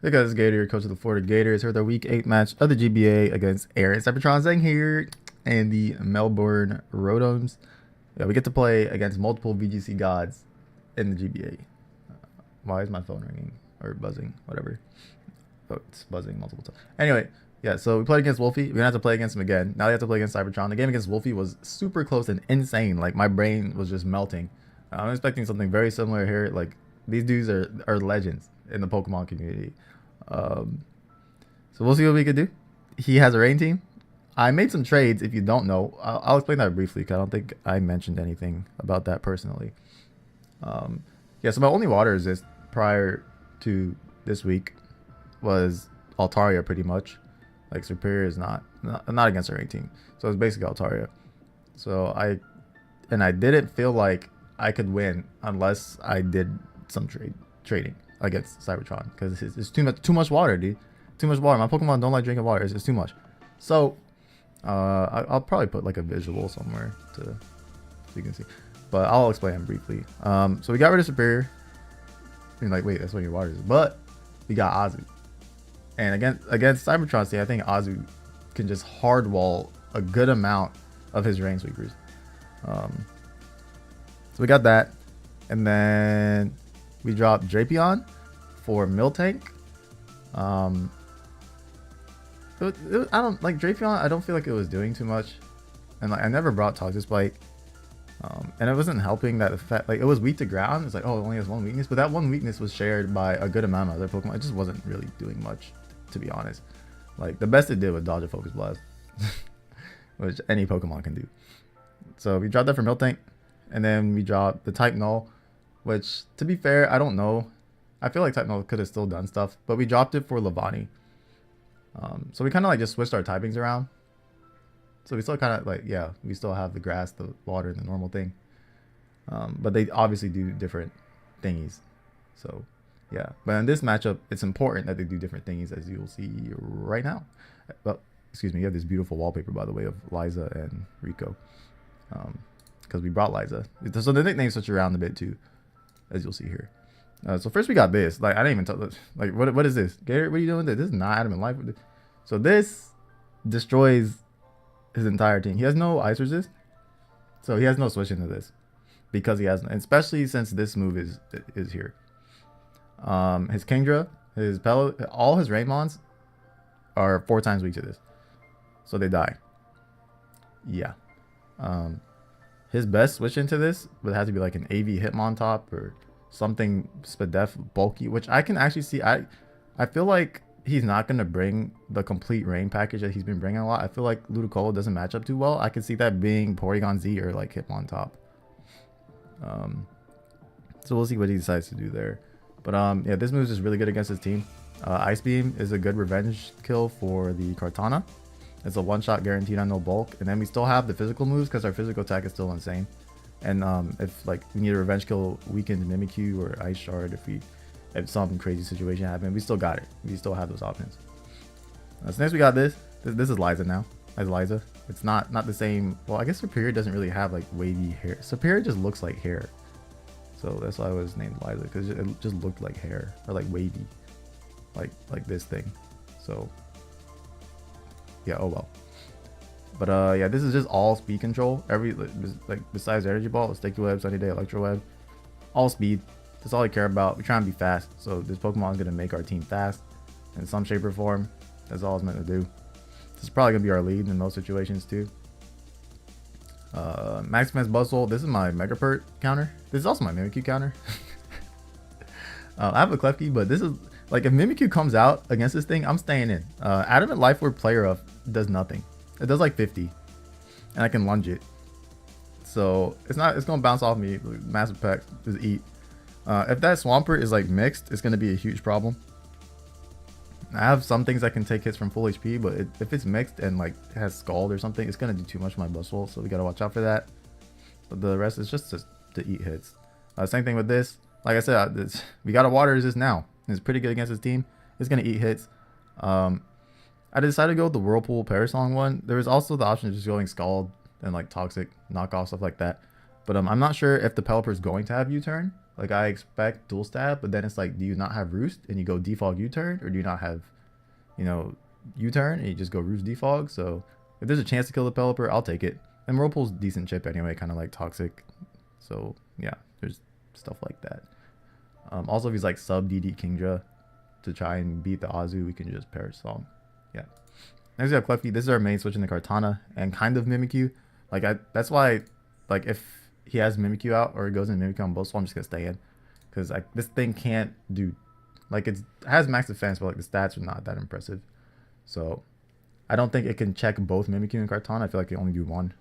Hey guys, it's Gator, coach of the Florida Gators, here with our Week 8 match of the GBA against Aaron Cybertron here and the Melbourne Rotoms. Yeah, we get to play against multiple VGC gods in the GBA. Why is my phone ringing? Or buzzing, whatever. Oh, it's buzzing multiple times. Anyway, yeah, so we played against Wolfie. We're going to have to play against him again. Now we have to play against Cybertron. The game against Wolfie was super close and insane. Like, my brain was just melting. I'm expecting something very similar here. Like, these dudes are legends in the Pokemon community. So we'll see what we could do. He has a rain team. I made some trades. If you don't know, I'll explain that briefly because I don't think I mentioned anything about that personally. Yeah, so my only water resist prior to this week was Altaria pretty much. Like Superior is not against a rain team, so it's basically Altaria. So I didn't feel like I could win unless I did some trading against Cybertron because it's too much water, dude. Too much water. My Pokemon don't like drinking water. It's too much. So I'll probably put like a visual somewhere so you can see, but I'll explain them briefly. So we got rid of Superior. You're like, wait, that's what your water is. But we got Azu, and against Cybertron, see, I think Azu can just hardwall a good amount of his rain sweepers. So we got that, and then we dropped Drapion for Miltank. I don't like Drapion. I don't feel like it was doing too much, and like I never brought Toxic Spike, and it wasn't helping that effect. Like it was weak to ground. It's like, oh, it only has one weakness, but that one weakness was shared by a good amount of other Pokemon. It just wasn't really doing much, to be honest. Like the best it did was dodge a Focus Blast, which any Pokemon can do. So we dropped that for Miltank, and then we dropped the Type Null, which, to be fair, I don't know. I feel like Type Null could have still done stuff, but we dropped it for Levani. So we kind of like just switched our typings around. So we still kind of like, yeah, we still have the grass, the water, and the normal thing. But they obviously do different thingies. So yeah, but in this matchup, it's important that they do different thingies, as you'll see right now. Well, excuse me, you have this beautiful wallpaper, by the way, of Liza and Rico. Because we brought Liza. So the nicknames switch around a bit too, as you'll see here. So first we got this. Like I didn't even tell. Like what is this? Garrett, what are you doing? This is not Adamant Life. So this destroys his entire team. He has no ice resist, so he has no switch into this because he has, especially since this move is here. His Kingdra, his Pellet, all his Rainmons are 4 times weak to this, so they die. Yeah. His best switch into this would have to be like an AV Hitmontop or something Spadef bulky, which I can actually see. I feel like he's not going to bring the complete rain package that he's been bringing a lot. I feel like Ludicolo doesn't match up too well. I can see that being Porygon Z or like Hitmontop. So we'll see what he decides to do there. But yeah, this move is just really good against his team. Ice Beam is a good revenge kill for the Kartana. It's a one-shot guaranteed on no bulk, and then we still have the physical moves because our physical attack is still insane. And if like we need a revenge kill weakened Mimikyu or Ice Shard, if some crazy situation happened, we still got it. We still have those options. So next we got this. This is Liza now. As Liza, it's not the same. Well, I guess Superior doesn't really have like wavy hair. Superior just looks like hair, so that's why I was named Liza, because it just looked like hair or like wavy, like this thing. So yeah, oh well. But yeah, this is just all speed control. Like besides Energy Ball, Sticky Web, Sunny Day, Electro Web, all speed. That's all I care about. We try and be fast, so this Pokemon is gonna make our team fast in some shape or form. That's all it's meant to do. This is probably gonna be our lead in most situations too. Max Defense Bustle. This is my Megapert counter. This is also my Mimikyu counter. I have a Klefki, but this is like if Mimikyu comes out against this thing, I'm staying in. Adamant Life Orb Player of does nothing. It does like 50, and I can lunge it. So it's gonna bounce off me. Massive Peck, just eat. If that Swampert is like mixed, it's gonna be a huge problem. I have some things that can take hits from full HP, but if it's mixed and like has Scald or something, it's gonna do too much for my Bustle. So we gotta watch out for that. But the rest is just to eat hits. Same thing with this. Like I said, we got a water resist now. It's pretty good against his team. It's gonna eat hits. I decided to go with the Whirlpool Parasong one. There was also the option of just going Scald and like Toxic, knockoff, stuff like that. But I'm not sure if the Pelipper is going to have U-turn. Like I expect dual stab, but then it's like, do you not have Roost and you go defog U-turn, or do you not have, you know, U-turn and you just go Roost defog? So if there's a chance to kill the Pelipper, I'll take it. And Whirlpool's decent chip anyway, kind of like toxic. So yeah, there's stuff like that. Also, if he's like sub DD Kingdra to try and beat the Azu, we can just Perish Song. Yeah. Next we have Klefki. This is our main switching to Kartana and kind of Mimikyu. Like that's why, like if he has Mimikyu out or it goes in Mimikyu on both, so I'm just gonna stay in, because this thing can't do, like it has max defense, but like the stats are not that impressive. So I don't think it can check both Mimikyu and Kartana. I feel like it can only do one.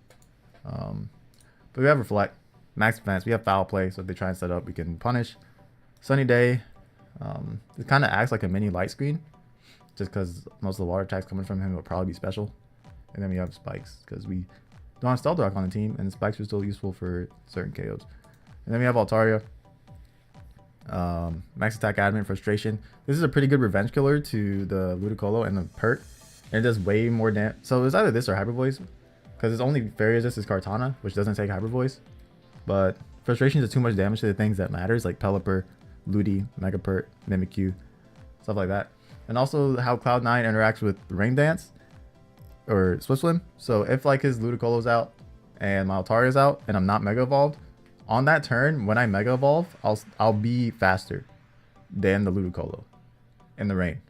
But we have Reflect, max defense. We have Foul Play, so if they try and set up, we can punish. Sunny Day. It kind of acts like a mini light screen, just because most of the water attacks coming from him will probably be special. And then we have Spikes, because we don't have Stealth Rock on the team, and Spikes are still useful for certain KOs. And then we have Altaria. Max attack, adamant, frustration. This is a pretty good revenge killer to the Ludicolo and the perk, and it does way more damage. So it's either this or Hyper Voice, because its only fairy resist is Kartana, which doesn't take Hyper Voice. But frustration does too much damage to the things that matters, like Pelipper, Ludi, Megapert, Mimikyu, stuff like that. And also how Cloud9 interacts with Rain Dance or Swift Swim. So if like his Ludicolo's out and my Altaria's out and I'm not Mega Evolved, on that turn when I Mega Evolve, I'll be faster than the Ludicolo in the rain,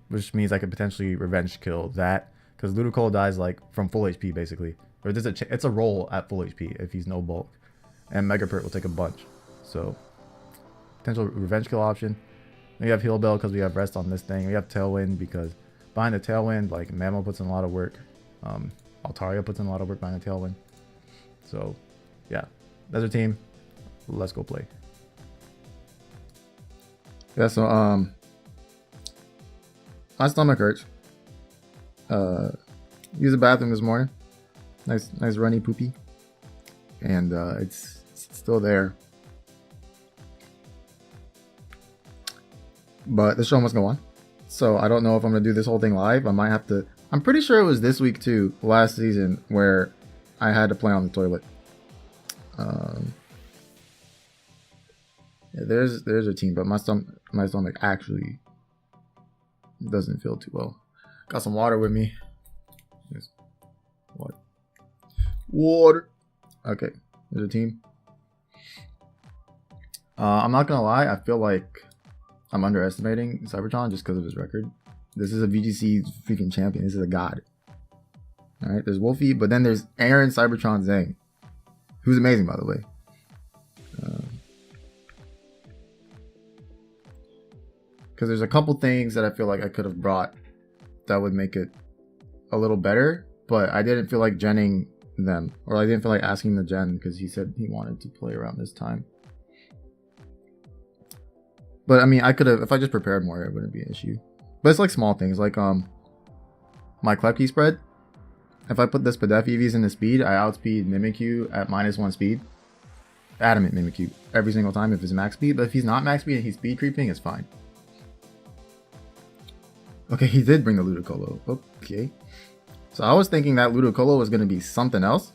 which means I could potentially revenge kill that, because Ludicolo dies like from full HP basically, or there's it's a roll at full HP if he's no bulk, and Megapert will take a bunch. So potential revenge kill option. Then we have Heal Bell because we have rest on this thing. We have Tailwind because behind the Tailwind, like Mamo puts in a lot of work. Altaria puts in a lot of work behind the Tailwind. So yeah, that's our team. Let's go play. Yeah, so my stomach hurts. Use the bathroom this morning. Nice runny poopy. And it's still there. But the show must go on. So I don't know if I'm going to do this whole thing live. I might have to. I'm pretty sure it was this week too, last season, where I had to play on the toilet. Yeah, there's a team, but my stomach actually doesn't feel too well. Got some water with me. Water. Okay, there's a team. I'm not gonna lie, I feel like I'm underestimating Cybertron just because of his record. This is a VGC freaking champion. This is a god. Alright, there's Wolfie, but then there's Aaron Cybertron Zhang, who's amazing, by the way. Because there's a couple things that I feel like I could have brought that would make it a little better, but I didn't feel like genning them, or I didn't feel like asking the gen because he said he wanted to play around this time. But I mean, I could have, if I just prepared more, it wouldn't be an issue. But it's like small things, like my Klefki spread. If I put the Spadef EVs in the speed, I outspeed Mimikyu at -1 speed. Adamant Mimikyu every single time if it's max speed. But if he's not max speed and he's speed creeping, it's fine. Okay, he did bring the Ludicolo. Okay. So I was thinking that Ludicolo was going to be something else.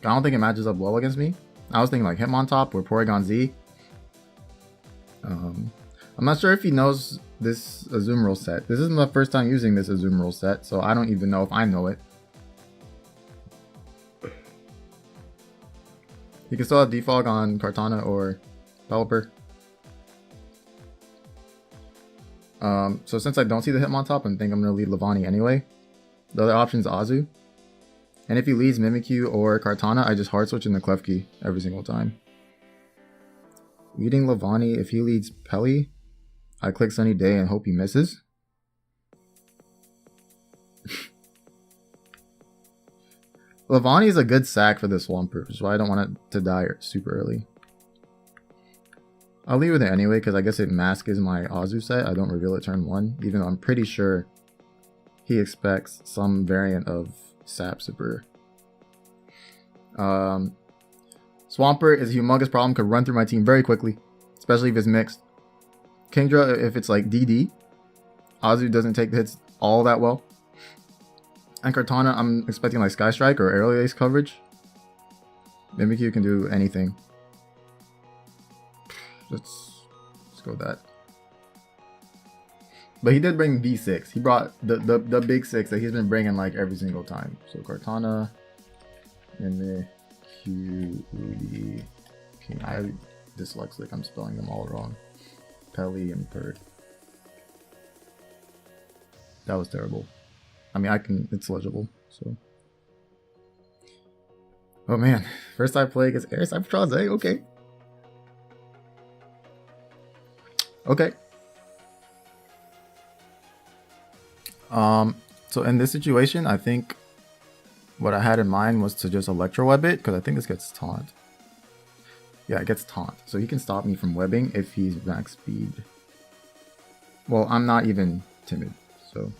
I don't think it matches up well against me. I was thinking like Hitmontop or Porygon Z. I'm not sure if he knows this Azumarill set. This isn't the first time using this Azumarill set, so I don't even know if I know it. You can still have defog on Kartana or Pelipper. So since I don't see the Hitmontop, I think I'm going to lead Levani anyway. The other option is Azu. And if he leads Mimikyu or Kartana, I just hard switch into Klefki every single time. Leading Levani, if he leads Peli, I click Sunny Day and hope he misses. Levani is a good sack for this Swampert, which is why I don't want it to die super early. I'll leave with it anyway, because I guess it masks my Azu set. I don't reveal it turn 1, even though I'm pretty sure he expects some variant of Sap Super. Swampert is a humongous problem, could run through my team very quickly, especially if it's mixed. Kingdra, if it's like DD, Azu doesn't take the hits all that well. And Kartana, I'm expecting like Sky Strike or Aerial Ace coverage. Mimikyu can do anything. let's go with that. But he did bring V6. He brought the big 6 that he's been bringing like every single time. So Kartana, Mimic, Q, Rudy, King. I dyslexic. I'm spelling them all wrong. Pelly and Pert. That was terrible. I mean, it's legible. So. Oh man, first I play against Air Cybertron's A. Okay. Okay. So in this situation, I think what I had in mind was to just Electro Web it, because I think this gets taunt. Yeah, it gets taunt. So he can stop me from webbing if he's max speed. Well, I'm not even timid, so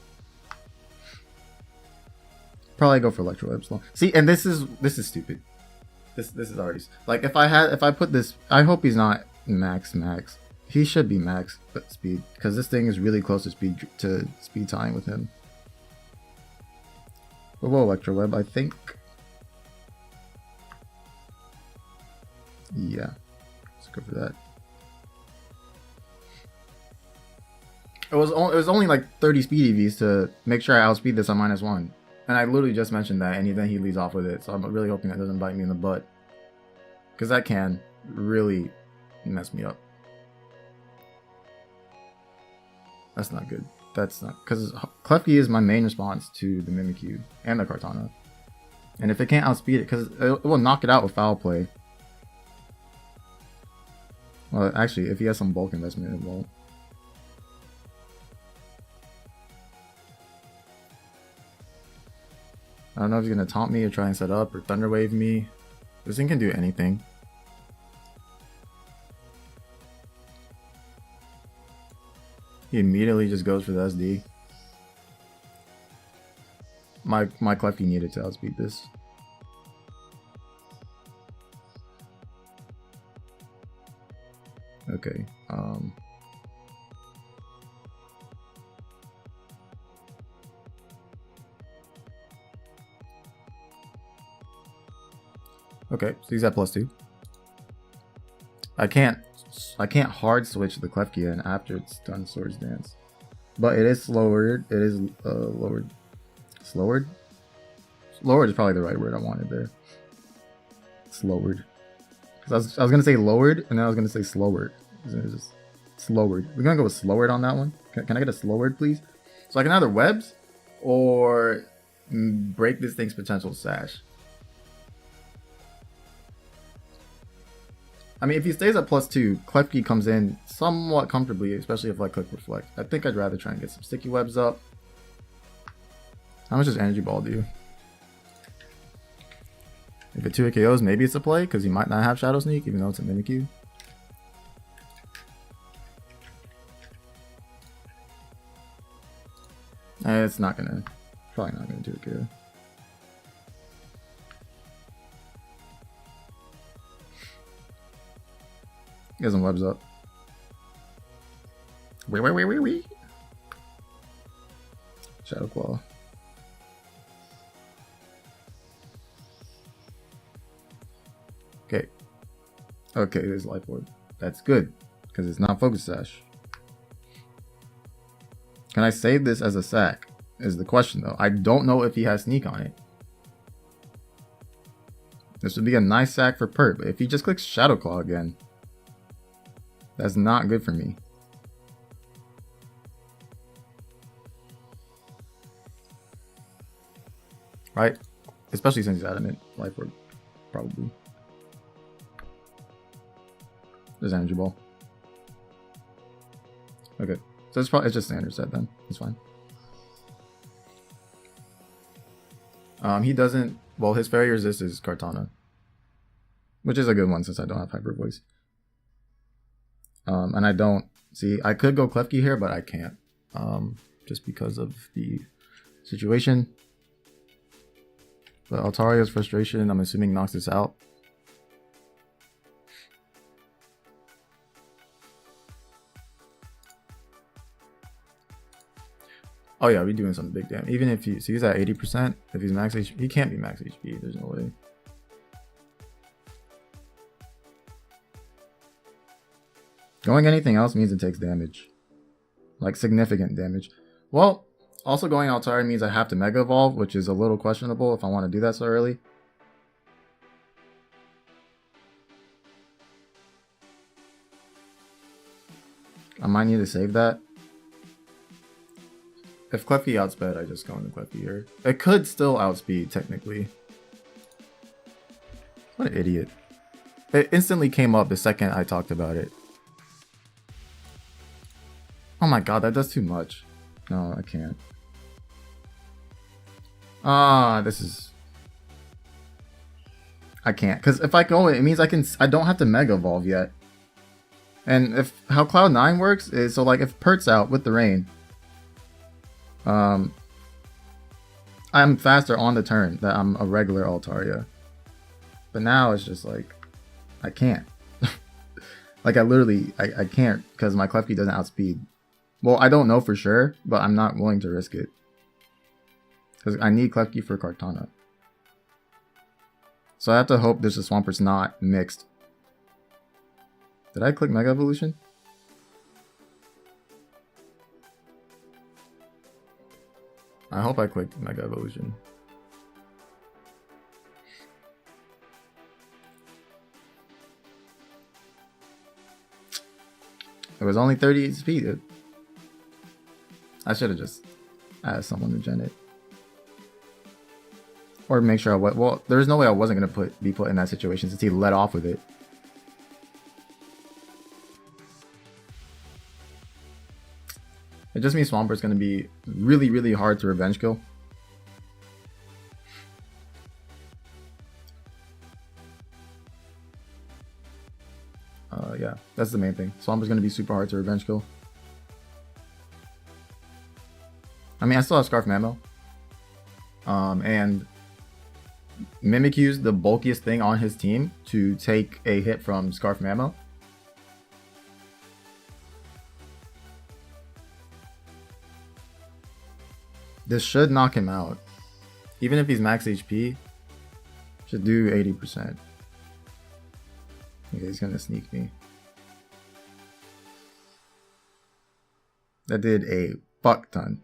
probably go for Electro Web slow. See, and this is stupid. This is already like if I put this, I hope he's not max. He should be max speed, because this thing is really close to speed tying with him. But we'll Electro Web, I think. Yeah, let's go for that. It was only like 30 speed EVs to make sure I outspeed this on -1, and I literally just mentioned that, and then he leads off with it. So I'm really hoping that doesn't bite me in the butt, because that can really mess me up. That's not good. That's not, because Klefki is my main response to the Mimikyu and the Kartana. And if it can't outspeed it, because it will knock it out with foul play. Well, actually, if he has some bulk investment, it won't. I don't know if he's going to taunt me or try and set up or Thunder Wave me. This thing can do anything. He immediately just goes for the SD. My Klefki needed to outspeed this. Okay. Okay, so he's at +2. I can't hard switch the Klefki in after it's done Swords Dance, but it is slowered. It is lowered. Slowered? Lowered is probably the right word I wanted there. Slowered. Because I was gonna say lowered, and then I was gonna say slowered. It's just slowered. We're gonna go with slowered on that one. Can I get a slowered, please? So I can either webs or break this thing's potential sash. I mean, if he stays at +2, Klefki comes in somewhat comfortably, especially if I click Reflect. I think I'd rather try and get some sticky webs up. How much does Energy Ball do? If it 2 KOs, maybe it's a play, because he might not have Shadow Sneak, even though it's a Mimikyu. It's not gonna, probably not gonna do a KO. He has some webs up. Wee. Shadow Claw. Okay. Okay, it is Life Orb. That's good, because it's not Focus Sash. Can I save this as a sack? Is the question though. I don't know if he has Sneak on it. This would be a nice sack for Pert, but if he just clicks Shadow Claw again, that's not good for me. Right? Especially since he's adamant. Life Orb, probably. There's Energy Ball. Okay. So it's just standard set then. It's fine. He doesn't, well, his Fairy Resist is Kartana, which is a good one since I don't have Hyper Voice. And I don't see, I could go Klefki here, but I can't, just because of the situation. But Altario's Frustration, I'm assuming, knocks this out. Oh yeah, we're doing some big damage. Even if he's at 80%, if he's max HP, he can't be max HP. There's no way. Going anything else means it takes damage. Like significant damage. Well, also going Altari means I have to Mega Evolve, which is a little questionable if I want to do that so early. I might need to save that. If Clefty outsped, I just go into Clefty here. It could still outspeed, technically. What an idiot. It instantly came up the second I talked about it. Oh my god, that does too much. No, I can't. This is... I can't, because if I go, it means I don't have to Mega Evolve yet. And if how Cloud 9 works is, so like if Pert's out with the rain, I'm faster on the turn that I'm a regular Altaria. But now it's just like, I can't. Like I can't because my Klefki doesn't outspeed. Well, I don't know for sure, but I'm not willing to risk it. Because I need Klefki for Kartana. So I have to hope this Swampert's not mixed. Did I click Mega Evolution? I hope I clicked Mega Evolution. It was only 38 speed. I should have just asked someone to gen it. Or make sure I was. Well, there's no way I wasn't going to be put in that situation since he let off with it. It just means Swampert's going to be really, really hard to revenge kill. Yeah, that's the main thing. Swampert's going to be super hard to revenge kill. I mean, I still have Scarf Mammo. And Mimikyu's the bulkiest thing on his team to take a hit from Scarf Mammo. This should knock him out. Even if he's max HP, should do 80%. Okay, he's gonna sneak me. That did a fuck ton.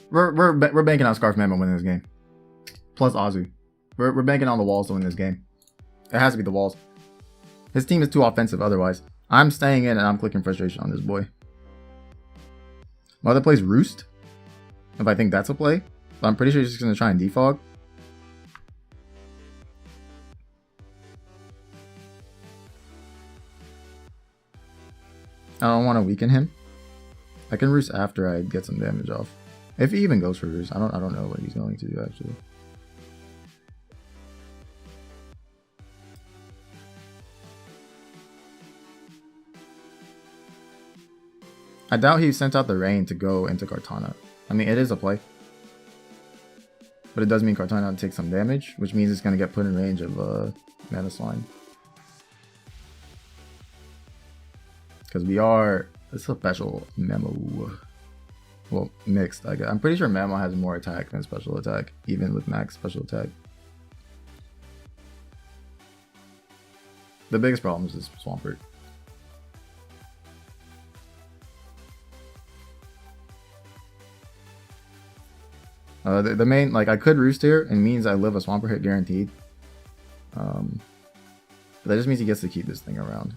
We're banking on Scarf Mammo winning this game. Plus Azu. We're banking on the walls to win this game. It has to be the walls. His team is too offensive otherwise. I'm staying in and I'm clicking frustration on this boy. Mother plays Roost. If I think that's a play. But I'm pretty sure he's just going to try and defog. I don't want to weaken him. I can Roost after I get some damage off. If he even goes for Roost. I don't know what he's going to do actually. I doubt he sent out the rain to go into Kartana. I mean, it is a play. But it does mean Kartana takes some damage, which means it's going to get put in range of Mana Slime. Because we are... It's a special Memo. Well, mixed, I guess. I'm pretty sure Memo has more attack than special attack, even with max special attack. The biggest problem is this Swampert. The main, like, I could Roost here, and means I live a Swampert hit guaranteed. But that just means he gets to keep this thing around.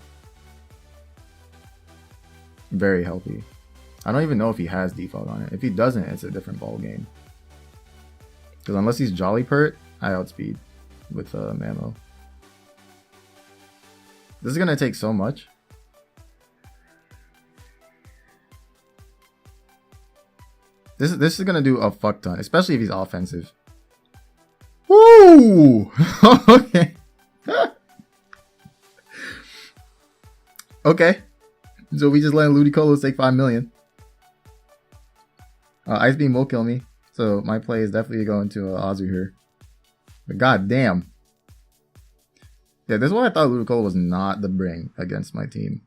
Very healthy. I don't even know if he has defog on it. If he doesn't, it's a different ball game. Because unless he's Jolly Pert, I outspeed with Mammo. This is going to take so much. This is gonna do a fuck ton, especially if he's offensive. Woo! Okay. Okay. So we just let Ludicolo take 5 million. Ice Beam will kill me, so my play is definitely going to Azu here. But god damn. Yeah, this is why I thought Ludicolo was not the bring against my team.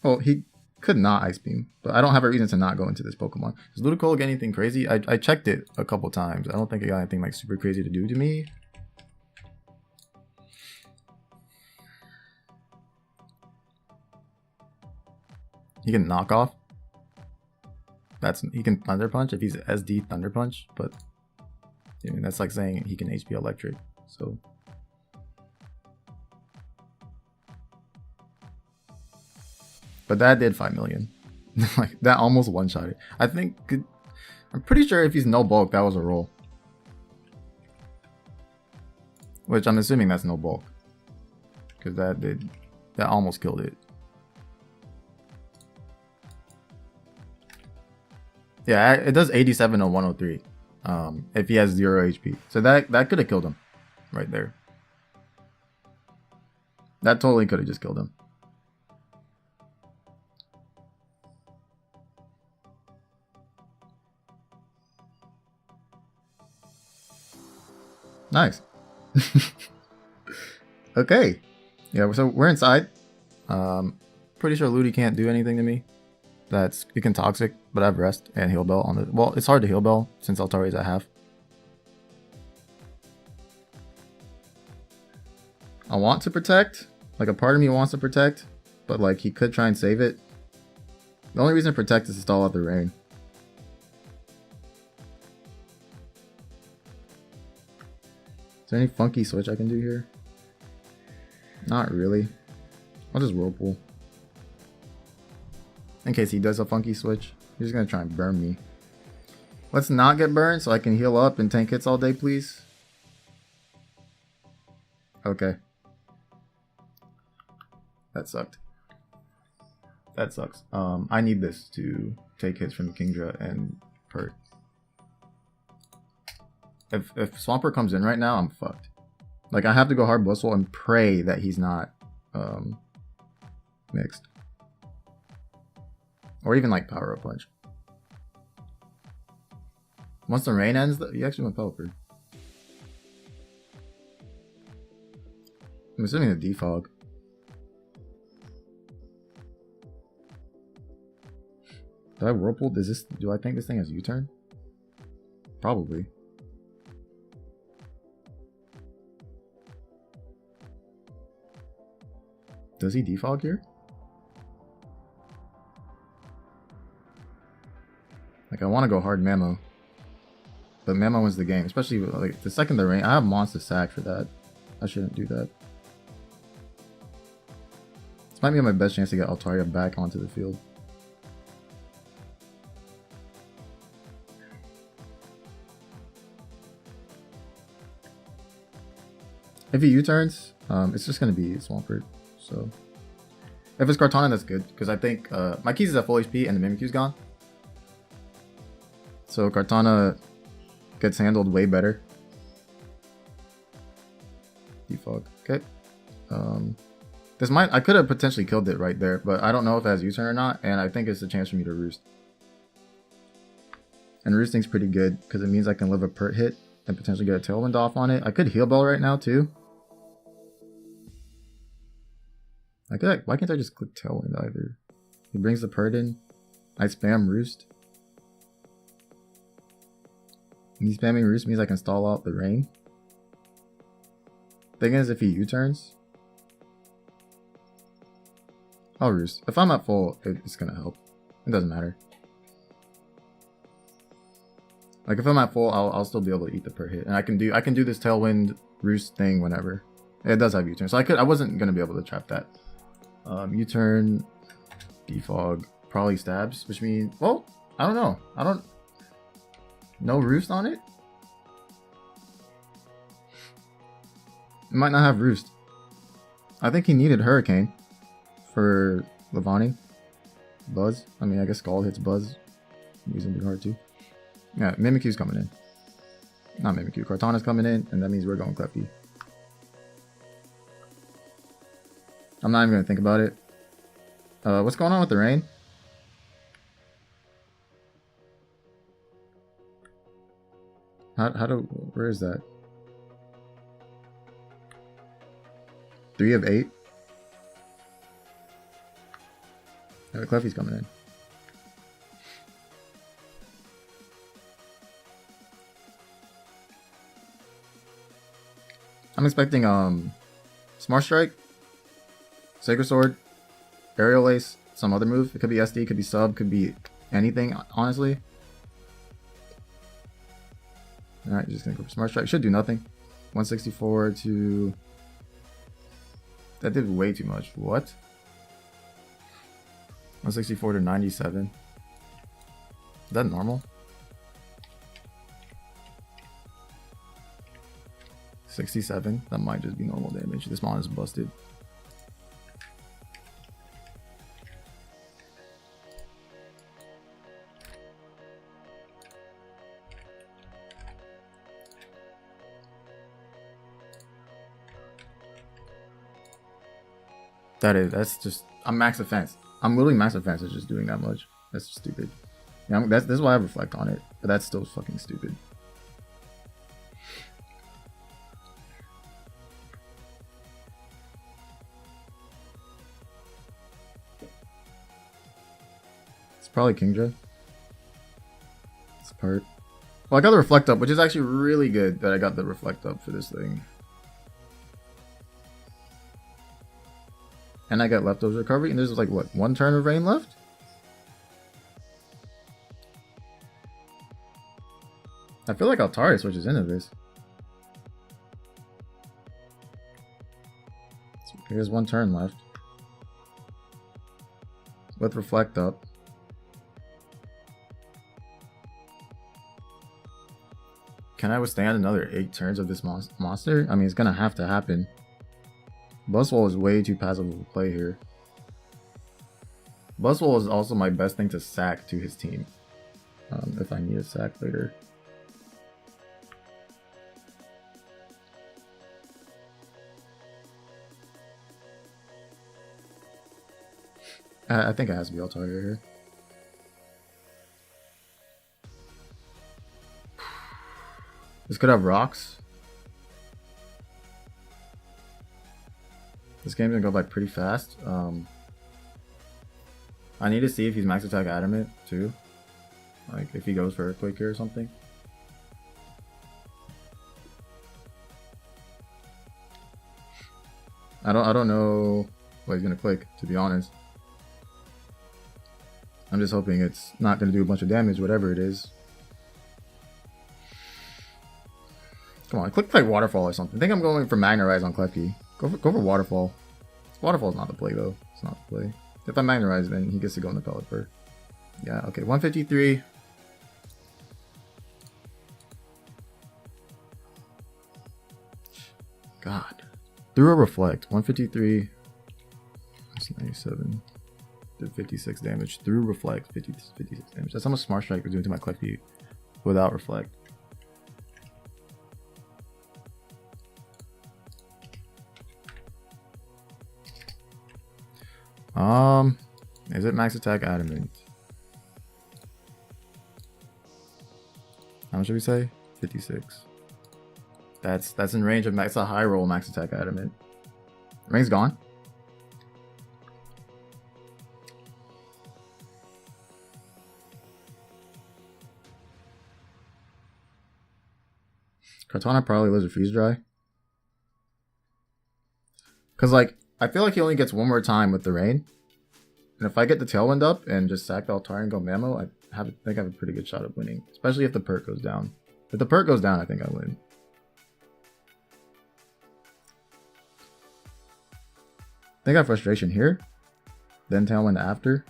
Oh, he Could not Ice Beam, but I don't have a reason to not go into this Pokemon. Does Ludicolo get anything crazy? I checked it a couple times. I don't think it got anything like super crazy to do to me. He can knock off. He can Thunder Punch if he's SD Thunder Punch, but I mean that's like saying he can HP Electric. So but that did 5 million. Like that almost one-shot it. I'm pretty sure if he's no bulk, that was a roll. Which I'm assuming that's no bulk. Because that almost killed it. Yeah, it does 87 on 103. If he has 0 HP. So that could have killed him. Right there. That totally could have just killed him. Nice. Okay. Yeah, so we're inside. Pretty sure Ludi can't do anything to me. It can Toxic, but I have Rest and Heal Bell on the... Well, it's hard to Heal Bell since Altari's at half. I want to protect. Like, a part of me wants to protect, but like, he could try and save it. The only reason to protect is to stall out the rain. Is there any funky switch I can do here? Not really. I'll just Whirlpool. In case he does a funky switch. He's just gonna try and burn me. Let's not get burned so I can heal up and tank hits all day, please. Okay. That sucked. That sucks. I need this to take hits from Kingdra and Pert. If Swampert comes in right now, I'm fucked. Like, I have to go hard Bustle and pray that he's not mixed. Or even like Power Up Punch. Once the rain ends, you actually went Pelipper. I'm assuming the Defog. Do I Whirlpool? Do I think this thing has U-turn? Probably. Does he Defog here? Like, I want to go hard Mamo. But Mamo wins the game. Especially, like, the second the rain... I have Monster Sack for that. I shouldn't do that. This might be my best chance to get Altaria back onto the field. If he U-turns, it's just going to be Swampert. So, if it's Kartana, that's good. Because I think my Keys is at full HP and the Mimikyu's gone. So Kartana gets handled way better. Defog. Okay. I could have potentially killed it right there, but I don't know if it has U-turn or not, and I think it's a chance for me to Roost. And Roosting's pretty good because it means I can live a Pert hit and potentially get a Tailwind off on it. I could Heal Bell right now too. Why can't I just click Tailwind either? He brings the Pert in. I spam Roost. Me spamming Roost means I can stall out the rain. Thing is, if he U-turns, I'll Roost. If I'm at full, it's gonna help. It doesn't matter. Like, if I'm at full, I'll still be able to eat the Pert hit, and I can do this Tailwind Roost thing whenever. It does have U-turn, so I wasn't gonna be able to trap that. U-turn, Defog, probably stabs, which means, well, I don't know. No Roost on it? It might not have Roost. I think he needed Hurricane for Levani. Buzz. I mean, I guess Scald hits Buzz reasonably hard too. Yeah, Mimikyu's coming in. Not Mimikyu. Kartana's coming in, and that means we're going Klefki. I'm not even going to think about it. What's going on with the rain? Where is that? 3 of 8? Cleffy's coming in. I'm expecting Smart Strike, Sacred Sword, Aerial Ace, some other move. It could be SD, could be sub, could be anything, honestly. Alright, just gonna go for Smart Strike. Should do nothing. 164 to... That did way too much. What? 164 to 97. Is that normal? 67. That might just be normal damage. This mon is busted. That's just, I'm max offense. I'm literally max offense is just doing that much. That's just stupid. Yeah, this is why I reflect on it, but that's still fucking stupid. It's probably Kingdra. It's part. Well, I got the reflect up, which is actually really good that I got the reflect up for this thing. And I got leftovers recovery, and there's like, what, 1 turn of rain left? I feel like Altari switches into this. So here's 1 turn left. With reflect up. Can I withstand another 8 turns of this monster? I mean, it's gonna have to happen. Buzzwole is way too passive of a play here. Buzzwole is also my best thing to sack to his team. If I need a sack later. I think it has to be Altaria here. This could have rocks. This game's gonna go by pretty fast. I need to see if he's max attack adamant too. Like if he goes for Earthquake here or something. I don't know what he's gonna click, to be honest. I'm just hoping it's not gonna do a bunch of damage, whatever it is. Come on, click like Waterfall or something. I think I'm going for Magnarize on Klefki. Go for Waterfall. Waterfall's not the play though. It's not the play. If I Magnarize, then he gets to go in the Pelipper. Yeah, okay, 153. God. Through a Reflect. 153. That's 97. Did 56 damage. Through Reflect. 56 damage. That's how much Smart Strike is doing to my Klefki without Reflect. Is it max attack adamant? How much should we say? 56. That's in range of max. That's a high roll max attack adamant. Ring's gone. Kartana probably Lizard Freeze Dry. Cause like I feel like he only gets 1 more time with the rain. And if I get the Tailwind up and just sack the Altar and go Mammo, I think I have a pretty good shot of winning. Especially if the perk goes down. If the perk goes down, I think I win. I think I have Frustration here. Then Tailwind after.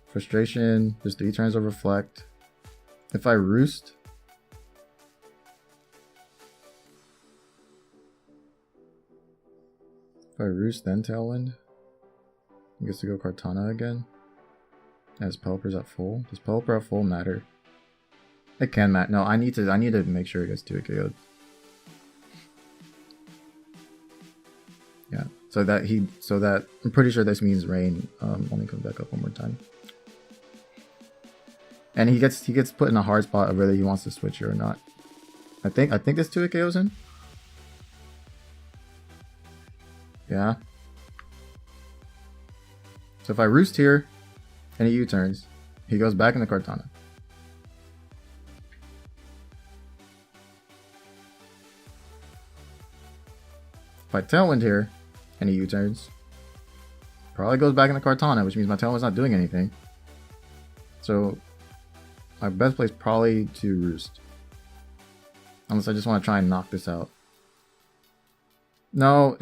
Frustration, there's 3 turns of Reflect. If I Roost... If I Roost, then Tailwind, he gets to go Kartana again. As Pelipper's at full. Does Pelipper at full matter? It can matter. No, I need to make sure it gets 2 KO'd. Yeah. So that I'm pretty sure this means Rain only comes back up 1 more time. And he gets put in a hard spot of whether he wants to switch here or not. I think this 2 KO's in. Yeah. So if I roost here and he U-turns, he goes back into Kartana. If I Tailwind here and he U-turns, probably goes back into Kartana, which means my Tailwind's not doing anything. So my best play is probably to roost. Unless I just want to try and knock this out. No,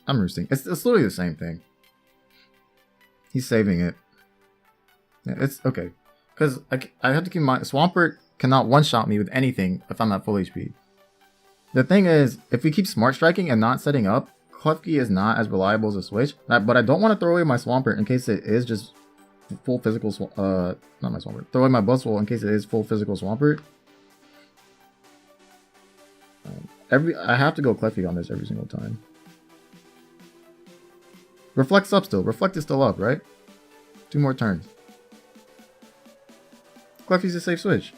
I'm roosting. It's literally the same thing. He's saving it. Yeah, it's okay. Because I have to keep in mind, Swampert cannot one-shot me with anything if I'm at full HP. The thing is, if we keep Smart Striking and not setting up, Klefki is not as reliable as a switch. But I don't want to throw away my Swampert in case it is just full physical, not my Swampert. Throw away my Buzzwole in case it is full physical Swampert. I have to go Klefki on this every single time. Reflect's up still. Reflect is still up, right? 2 more turns. Klefki's a safe switch.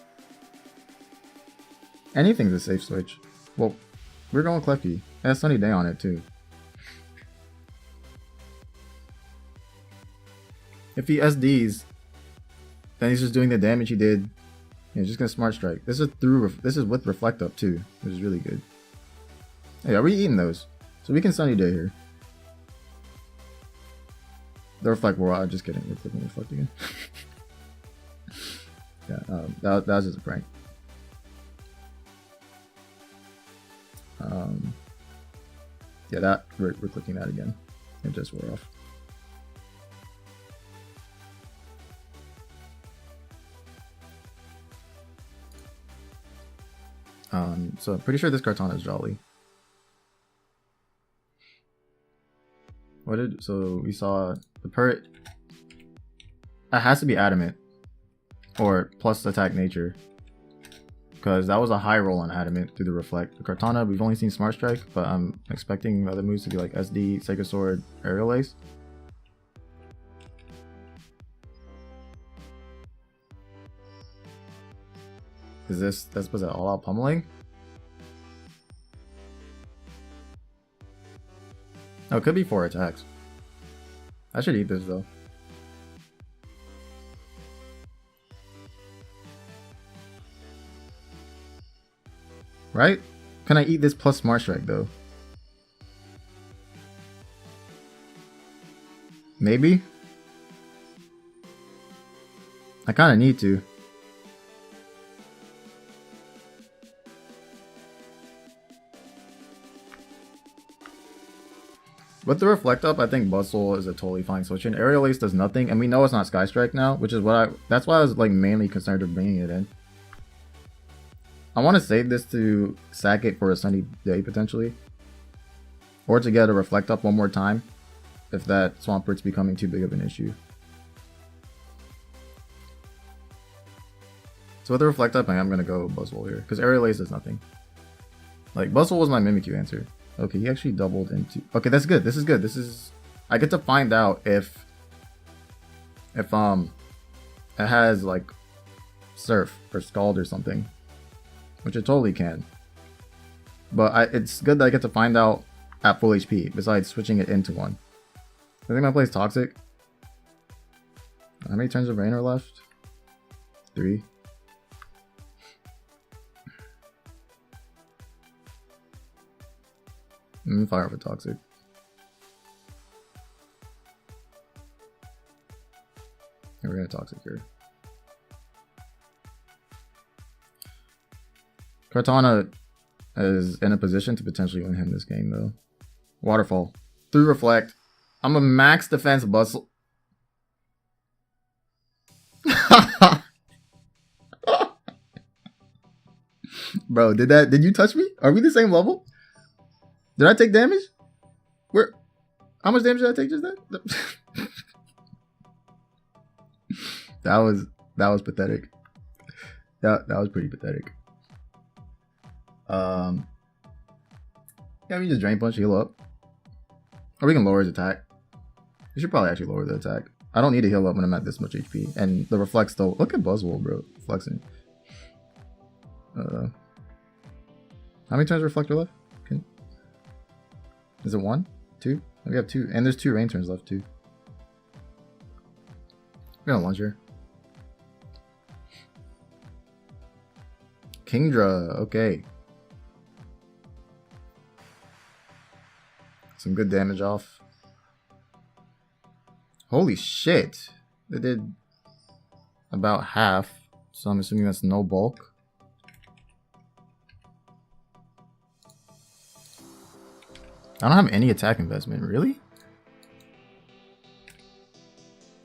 Anything's a safe switch. Well, we're going Klefki. It has Sunny Day on it too. If he SDs, then he's just doing the damage he did. He's just gonna Smart Strike. This is with Reflect up too, which is really good. Hey, are we eating those? So we can Sunny Day here. The Reflect War, just kidding. We're clicking Reflect again. Yeah, that was just a prank. Yeah, we're clicking that again. It just wore off. So I'm pretty sure this Kartana is Jolly. So we saw the Pert. It has to be Adamant. Or plus attack nature. Because that was a high roll on Adamant through the Reflect. The Kartana, we've only seen Smart Strike, but I'm expecting other moves to be like SD, Sacred Sword, Aerial Ace. Was that all out pummeling? Oh, it could be 4 attacks. I should eat this though. Right? Can I eat this plus Smart Strike though? Maybe? I kinda need to. With the Reflect up, I think Bustle is a totally fine switch in. Aerial Ace does nothing, and we know it's not Sky Strike now, which is that's why I was like mainly concerned of bringing it in. I want to save this to sack it for a Sunny Day potentially, or to get a Reflect up one more time if that Swampert's becoming too big of an issue. So with the Reflect up, I am gonna go Buzzwole here because Aerial Ace does nothing. Like Buzzwole was my Mimikyu answer. Okay, he actually doubled into... Okay, that's good. This is good. I get to find out if it has like Surf or Scald or something, which it totally can. But it's good that I get to find out at full HP besides switching it into one. I think my play is Toxic. How many turns of Rain are left? 3. Fire for Toxic. And we're gonna Toxic here. Kartana is in a position to potentially win him this game though. Waterfall. Through Reflect. I'm a max defense Bustle. Bro, did you touch me? Are we the same level? Did I take damage? How much damage did I take just then? That was pathetic. That was pretty pathetic. Yeah, we just Drain Punch, heal up. Or we can lower his attack. We should probably actually lower the attack. I don't need to heal up when I'm at this much HP. And the Reflect still... Look at Buzzwole, bro. Flexing. How many turns Reflector left? Is it 1? 2? We have 2. And there's 2 rain turns left too. We're gonna launch her. Kingdra, okay. Some good damage off. Holy shit. They did about half, so I'm assuming that's no bulk. I don't have any attack investment, really?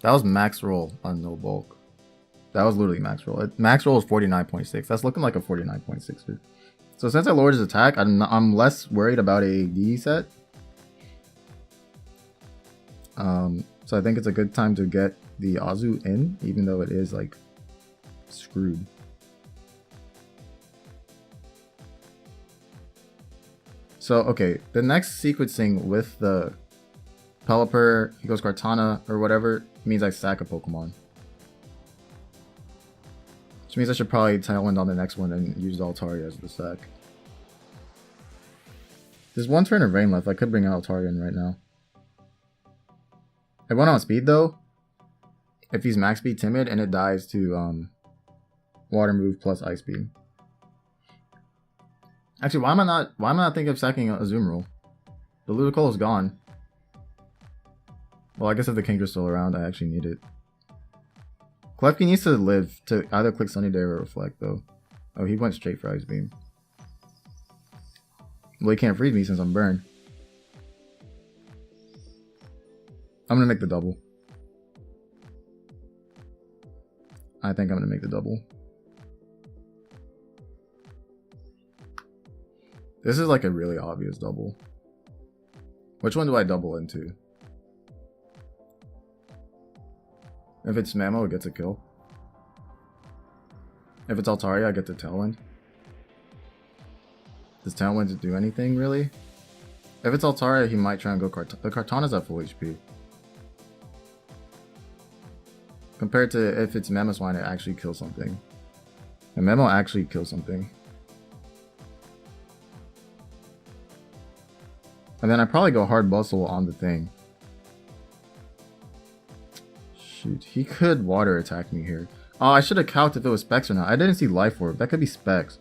That was max roll on no bulk. That was literally max roll. Max roll is 49.6. That's looking like a 49.6er. So since I lowered his attack, I'm less worried about a D set. So I think it's a good time to get the Azu in, even though it is like screwed. So okay, the next sequencing with the Pelipper, he goes Kartana or whatever, means I sack a Pokemon. Which means I should probably Tailwind on the next one and use Altaria as the sack. There's one turn of rain left. I could bring Altaria in right now. It went on speed though. If he's max speed timid and it dies to water move plus ice beam. Actually, why am I not thinking of sacking a Azumarill? The Ludicolo is gone. Well, I guess if the Kingdra's still around, I actually need it. Klefki needs to live to either click Sunny Day or Reflect though. Oh, he went straight for Ice Beam. Well, he can't freeze me since I'm burned. I'm gonna make the double. I think I'm gonna make the double. This is like a really obvious double. Which one do I double into? If it's Mamo, it gets a kill. If it's Altaria, I get the Tailwind. Does Tailwind do anything, really? If it's Altaria, he might try and go Kartana. The Kartana's at full HP. Compared to if it's Mamoswine, it actually kills something. And Memo actually kills something. And then I probably go Hard Bustle on the thing. Shoot, he could water attack me here. Oh, I should have calced if it was Specs or not. I didn't see Life Orb. That could be Specs.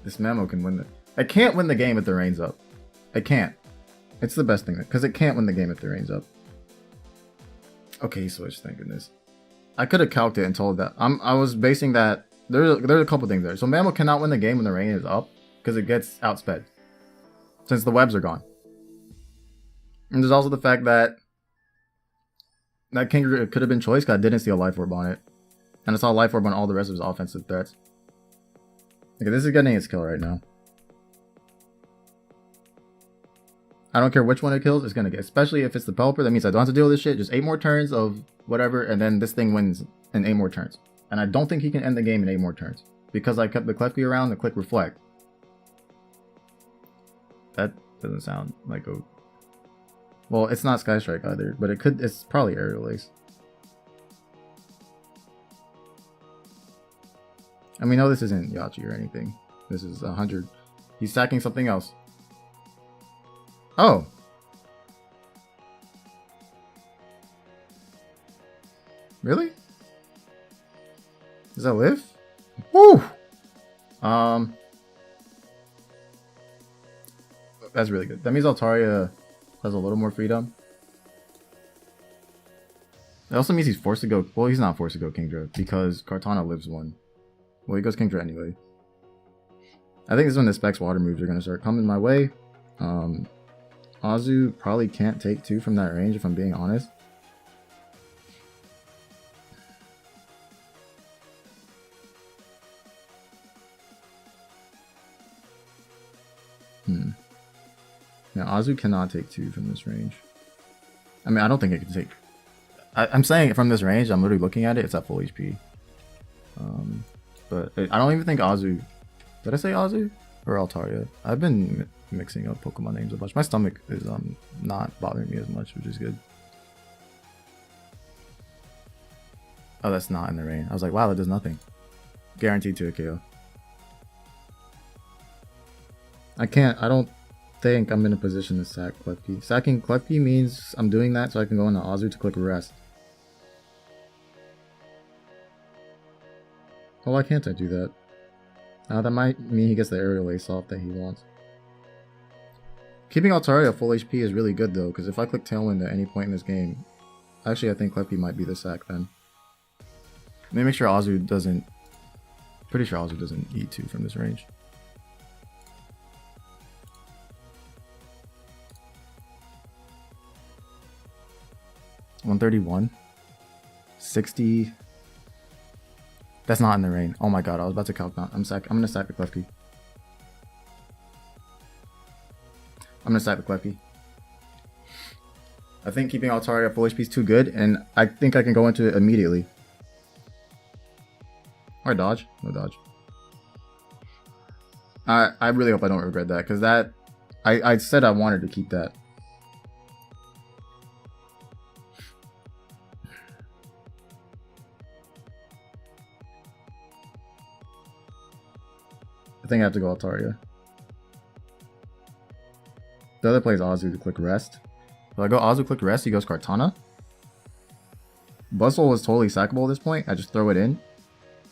This Mamo can win the... I can't win the game if the rain's up. I can't. It's the best thing, because it can't win the game if the rain's up. Okay, he switched, thank goodness. I could have calced it and told that. I was basing that... There's a couple things there. So Mamo cannot win the game when the rain is up, because it gets outsped. Since the webs are gone. And there's also the fact that that King could have been choice because I didn't see a Life Orb on it. And I saw a Life Orb on all the rest of his offensive threats. Okay, this is getting its kill right now. I don't care which one it kills, it's gonna get. Especially if it's the Pelipper, that means I don't have to deal with this shit. Just 8 more turns of whatever, and then this thing wins in 8 more turns. And I don't think he can end the game in 8 more turns. Because I kept the Klefki around to click Reflect. That doesn't sound like a... Well, it's not Sky Strike either, but it's probably Aerial Ace. And we know this isn't Yachi or anything. This is 100. He's sacking something else. Oh! Really? Does that live? Woo! That's really good. That means Altaria has a little more freedom. It also means he's forced to go... Well, he's not forced to go Kingdra because Kartana lives 1. Well, he goes Kingdra anyway. I think this is when the Specs water moves are going to start coming my way. Azu probably can't take 2 from that range if I'm being honest. Now, Azu cannot take 2 from this range. I mean, I don't think it can take... I'm saying from this range, I'm literally looking at it, it's at full HP. But I don't even think Azu... Did I say Azu? Or Altaria? I've been mixing up Pokemon names a bunch. My stomach is not bothering me as much, which is good. Oh, that's not in the rain. I was like, wow, that does nothing. Guaranteed to a KO. I don't think I'm in a position to sack Klefki. Sacking Klefki means I'm doing that so I can go into Azu to click rest. Well, why can't I do that? That might mean he gets the aerial ace off that he wants. Keeping Altaria full HP is really good though, because if I click Tailwind at any point in this game, actually I think Klefki might be the sack then. Let me make sure Azu doesn't... Pretty sure Azu doesn't E2 from this range. $131. 60. That's not in the rain. Oh my god, I was about to calc that. I'm gonna sack the Klefki. I'm gonna sack the Klefki. I think keeping Altaria full HP is too good, and I think I can go into it immediately. Or dodge. No dodge. I really hope I don't regret that, because that... I said I wanted to keep that. I think I have to go Altaria. The other plays Azu to click rest. If I go Azu click rest, he goes Kartana. Bustle is totally sackable at this point. I just throw it in.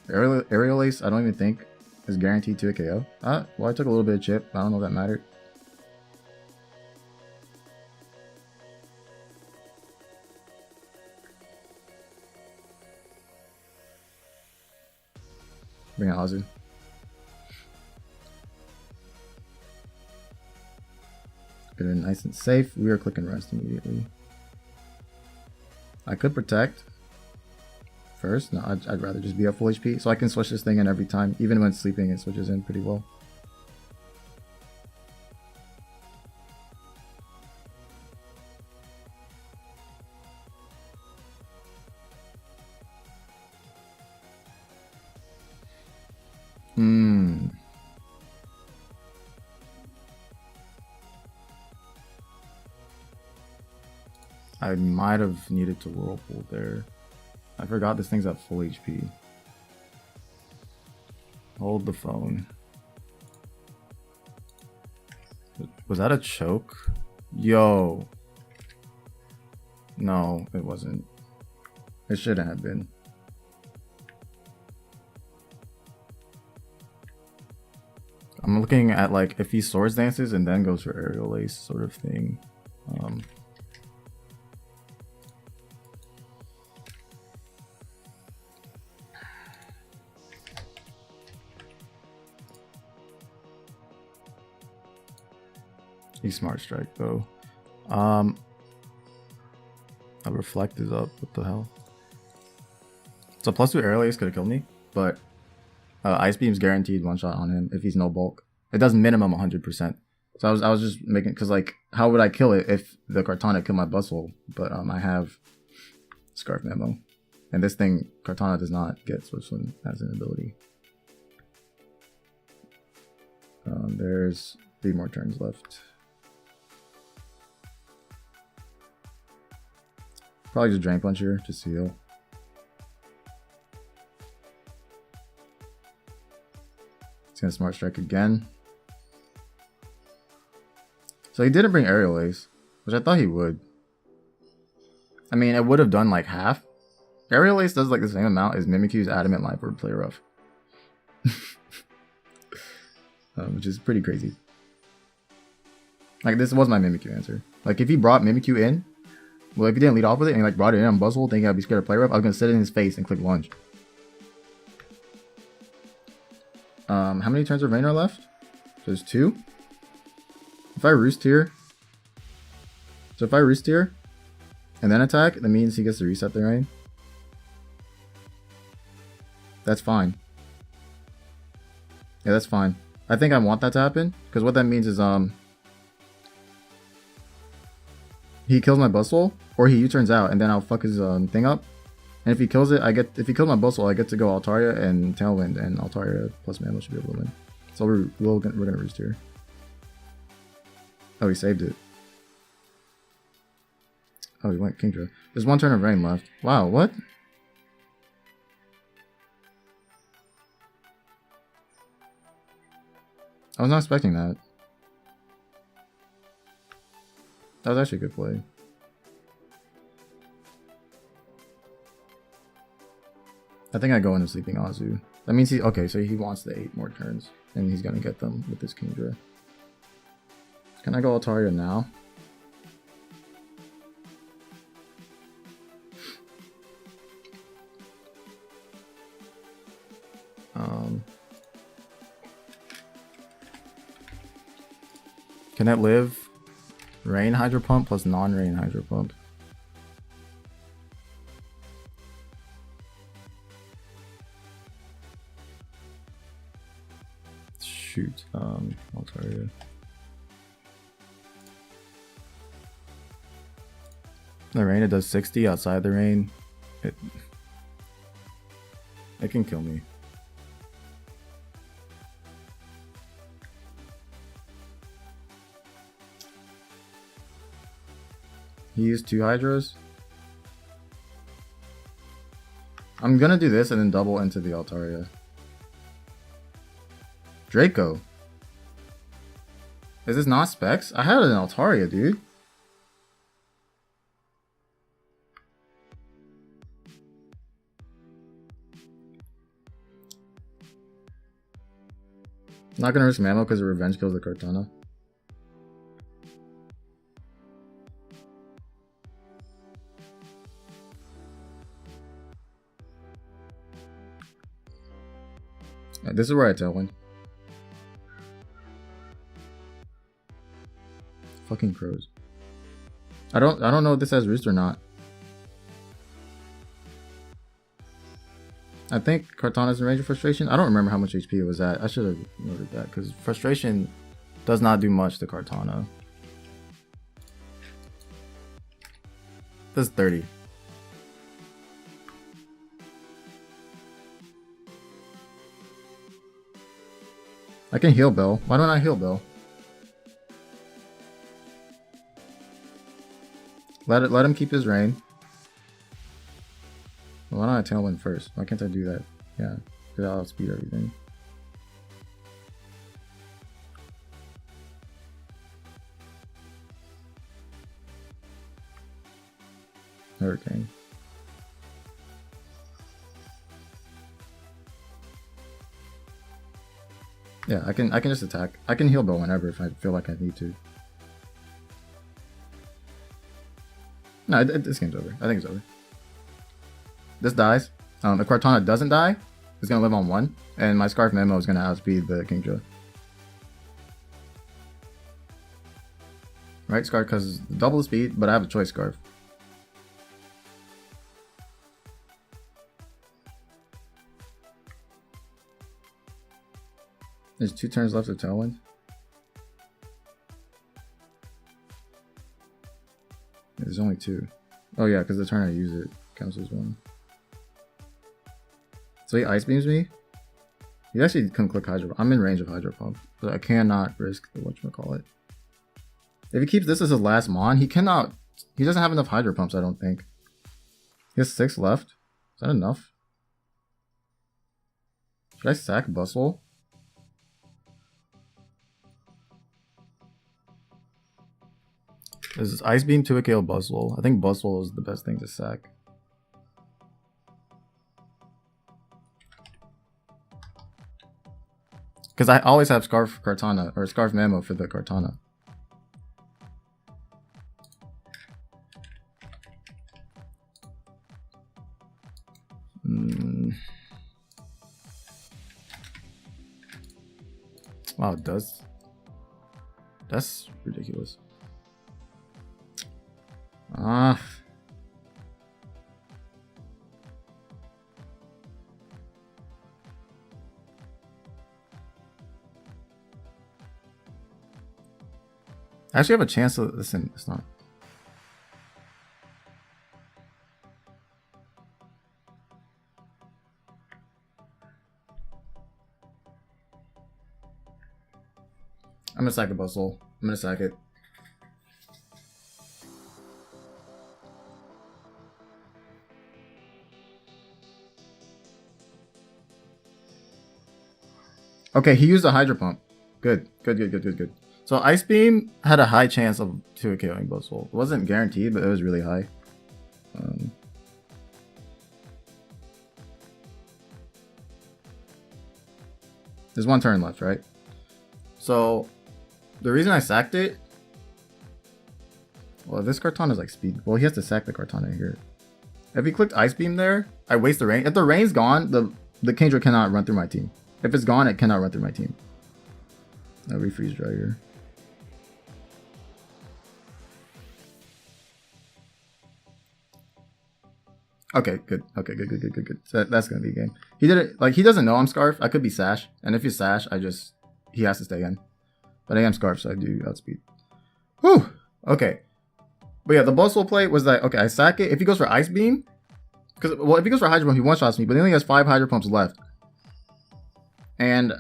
Aerial Ace, I don't even think is guaranteed to a KO. Well, I took a little bit of chip. I don't know if that mattered. Bring out Azu. Get it nice and safe. We are clicking rest immediately. I could protect first. No, I'd rather just be at full HP, so I can switch this thing in every time. Even when sleeping, it switches in pretty well. I might have needed to Whirlpool there. I forgot this thing's at full HP. Hold the phone. Was that a choke? Yo. No, it wasn't. It shouldn't have been. I'm looking at like if he swords dances and then goes for aerial ace sort of thing. He's smart strike though. A reflect is up. What the hell? So +2 aerial ace could have killed me, but ice beam's guaranteed one shot on him if he's no bulk. It does minimum 100%. So I was just making, because like how would I kill it if the Kartana killed my Bustle? But I have Scarf Memo, and this thing Kartana does not get Switzerland as an ability. There's 3 more turns left. Probably just Drain Punch here, just to heal. He's gonna Smart Strike again. So he didn't bring Aerial Ace, which I thought he would. I mean, it would have done like half. Aerial Ace does like the same amount as Mimikyu's Adamant Life or Play Rough. Which is pretty crazy. Like, this was my Mimikyu answer. Like, if he brought Mimikyu in, well, if he didn't lead off with it and he like brought it in on Buzzle thinking I'd be scared of Play Rough, I was gonna sit in his face and click lunge. How many turns of Rain are left? There's 2. If I Roost here, so if I Roost here and then attack, that means he gets to reset the Rain. That's fine. Yeah, that's fine. I think I want that to happen, because what that means is he kills my Bustle, or he U-turns out, and then I'll fuck his thing up. And if he kills it, if he kills my Bustle, I get to go Altaria and Tailwind, and Altaria plus Mammal should be able to win. So we're gonna Roost here. Oh, he saved it. Oh, he went Kingdra. There's 1 turn of Rain left. Wow, what? I was not expecting that. That was actually a good play. I think I go into Sleeping Azu. That means okay, so he wants the 8 more turns, and he's gonna get them with this Kingdra. Can I go Altaria now? Can it live Rain Hydro Pump plus non-Rain Hydro Pump? Shoot, Altaria. The rain, it does 60 outside the rain. It can kill me. He used 2 Hydras. I'm gonna do this and then double into the Altaria. Draco. Is this not Specs? I had an Altaria, dude. Not gonna risk Mammo because the Revenge kills the Kartana. This is where I Tailwind. Fucking crows. I don't know if this has Roost or not. I think Kartana's in range of Frustration. I don't remember how much HP it was at. I should have noted that because Frustration does not do much to Kartana. Does 30. I can heal Bill. Why don't I heal Bill? Let him keep his rain. Why don't I Tailwind first? Why can't I do that? Yeah, because I'll outspeed everything. Hurricane. Yeah, I can just attack. I can heal Bill whenever if I feel like I need to. No, this game's over. I think it's over. This dies. If Kartana doesn't die, it's gonna live on 1, and my Scarf Memo is gonna outspeed the Kingdra. Right, Scarf, because double the speed, but I have a choice Scarf. There's 2 turns left of Tailwind. There's only 2. Oh yeah, because the turn I use it counts as 1. So he Ice Beams me. He actually can click Hydro. I'm in range of Hydro Pump, but I cannot risk the whatchamacallit. If he keeps this as his last Mon, he cannot. He doesn't have enough Hydro Pumps, I don't think. He has 6 left. Is that enough? Should I sack Bustle? There's Ice Beam to kill Bustle. I think Bustle is the best thing to sack. Because I always have Scarf Kartana, or Scarf Memo for the Kartana. Wow, it does. That's ridiculous. Ah. I actually have a chance to listen. It's not. I'm gonna sack a Bustle. I'm gonna sack it. Okay, he used a Hydro Pump. Good. So So Ice Beam had a high chance of 2 killing Buzzwole. It wasn't guaranteed, but it was really high. There's 1 turn left, right? So the reason I sacked it, well, this Kartana is like speed. Well, he has to sack the Kartana here. If he clicked Ice Beam there, I waste the rain. If the rain's gone, the Kingdra cannot run through my team. If it's gone, it cannot run through my team. I'll refreeze dry here. Okay, good. Okay, good. So that's gonna be a game. He did it like he doesn't know I'm Scarf. I could be Sash, and if he's Sash, he has to stay in. But I am Scarf, so I do outspeed. Whew. Okay. But yeah, the Buzzwole play was that okay. I sack it. If he goes for Ice Beam, because well, if he goes for Hydro Pump, he one shots me. But he only has 5 Hydro Pumps left, and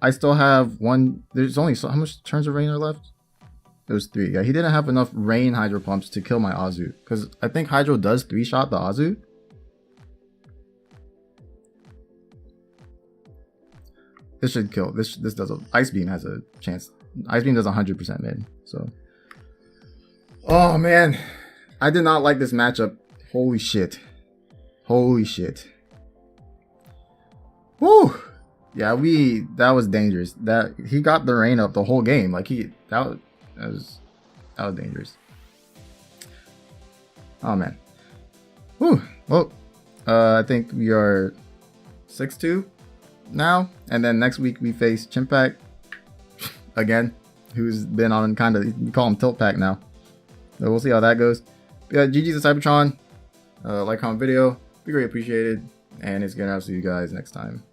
I still have 1. There's only so how much turns of rain are left? There's 3. Yeah, he didn't have enough rain Hydro Pumps to kill my Azu. Because I think Hydro does 3-shot the Azu. This should kill. This does a... Ice Beam has a chance. Ice Beam does 100% mid. So... Oh, man. I did not like this matchup. Holy shit. Holy shit. Woo! Yeah, that was dangerous. That he got the rain up the whole game. Like that was dangerous. Oh man. Whew. Well, I think we are 6-2 now, and then next week we face Chimpak again, who's been on kind of, we call him Tilt Pack now. So we'll see how that goes. But yeah, GG's to Cybertron. Like, comment, video, be greatly appreciated, and it's gonna see you guys next time.